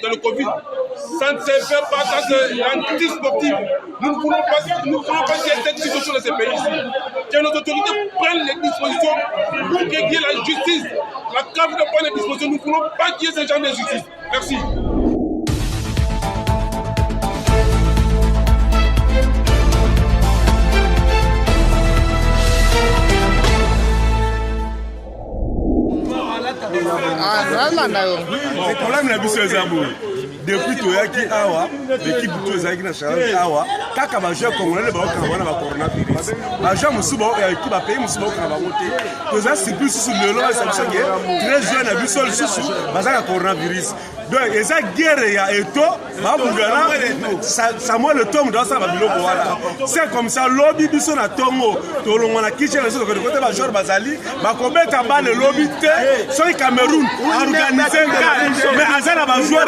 dans le Covid. Ça ne se fait pas, ça c'est anti-sportif. Nous ne voulons pas qu'il y ait cette situation dans ces pays ici. Que nos autorités prennent les dispositions pour qu'il y ait la justice. La CAF de prendre les dispositions, nous ne voulons pas qu'il y ait ce genre de justice. Merci. Le problème la biso ezabo depuis toyaki awa l'équipe tozaki na challenge awa kaka ba joueur congolais ba okanga na coronavirus ba joueur musuba ya équipe ba pays musuba okanga ba moté toza surtout sur le lot ça biso que très jeune na biso susu bazaka coronavirus donc eza guerre ya eto ba bungana Samuel le tom dans ça ba biloko wala c'est comme ça lobby biso na tongo tolongo na kitchen les autres côté ba joueur bazali ba kobeta ba le lobby te sur Cameroun organisé mais azala ba joueur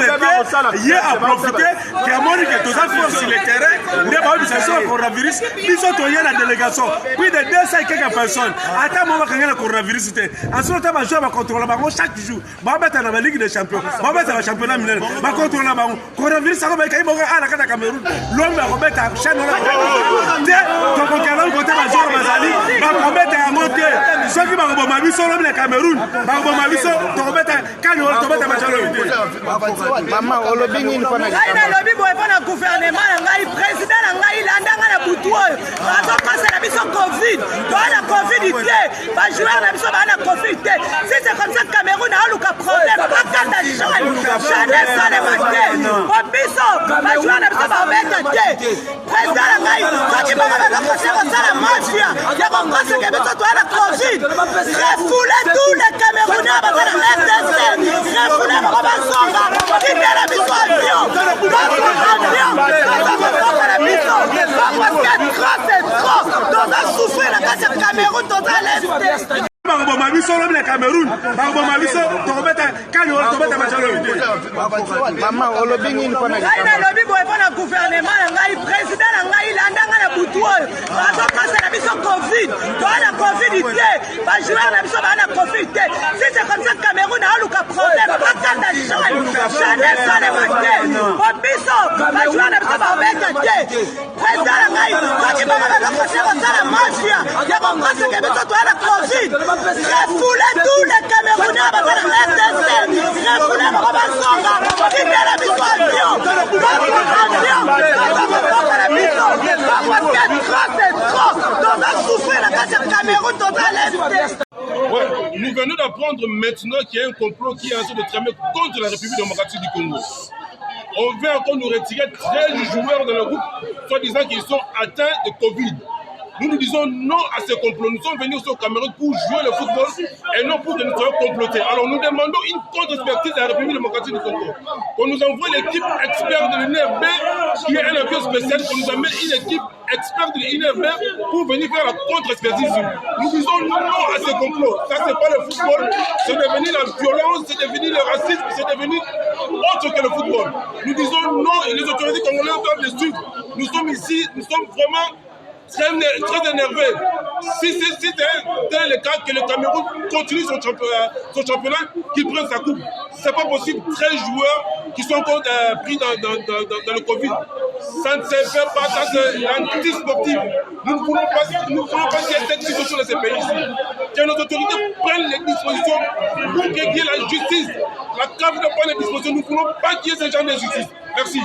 il a profité qu'il a montré que tous les sur le terrain, il y a eu un coronavirus, ils ont eu la délégation, plus de 200 et quelques personnes. Attends, moi, quand il y a le coronavirus, en ce moment, je vais contrôler chaque jour. Je vais mettre dans la Ligue des Champions, je vais mettre dans le championnat mineur, je vais contrôler le coronavirus, ça va mettre à la Cameroun. L'homme va remettre à chaîne de la Cameroun. Donc, on va côté de joueur Mazali, va remettre à monter. Ceux qui vont remettre sur l'homme de Cameroun, va remettre sur remettre à Maman, nalobi boye mpona gouvernement na ngai président na ngai landanga na butu oyo azopasela biso covid toa na covid te bajoueur na biso baa na covid te si c'est comme ça Cameroun aoluka problème akata jeune esalema te po biso bajoueur na biso baobeta te président na ngai soki bango bazokose kosala mafia ya kokoseke biso toa na covid refoule tous les Camerounais baza na RDC refoule bango bazonga libera biso avion nalobi boye mpona gouvernement na ngai président na ngai landanga na butu oyo azopasela biso covid toa na covid te bajoueur na biso baa na covid te si c'est comme ça Cameroun aoluka problème akata jeune esalema te po biso bajoueur na biso baobeta te président na ngai soki bango bazokose kosala mafia ya kokoseke biso toa na covid refoule tous les Camerounais baza na RDC refoule bango bazonga libera biso avion bazokokala biso bakoske c'est trop toza souffrir na kati ya Cameroun toza leste. Ouais, nous venons d'apprendre maintenant qu'il y a un complot qui est en train de tramer contre la République démocratique du Congo. On veut encore nous retirer 13 joueurs de le groupe, soi-disant qu'ils sont atteints de Covid. Nous disons non à ce complot. Nous sommes venus au Cameroun pour jouer le football et non pour que nous soyons complotés. Alors nous demandons une contre-expertise à la République démocratique du Congo. Qu'on nous envoie l'équipe experte de l'INFB qui est un avion spécial, qu'on nous amène une équipe experte de l'INFB pour venir faire la contre-expertise. Nous disons non à ce complot. Ça, c'est pas le football. C'est devenu la violence, c'est devenu le racisme, c'est devenu autre que le football. Nous disons non et les autorités congolaises doivent les suivre. Nous sommes ici, nous sommes vraiment très énervé. Si c'est le cas que le Cameroun continue son championnat, qu'il prenne sa coupe. C'est pas possible. 13 joueurs qui sont encore pris dans le Covid. Ça ne se fait pas, ça c'est anti-sportif. Nous ne voulons pas qu'il y ait cette situation dans ces pays ici. Que nos autorités prennent les dispositions pour qu'il y ait la justice. La CAF de prendre les dispositions. Nous ne voulons pas qu'il y ait ce genre de justice. Merci.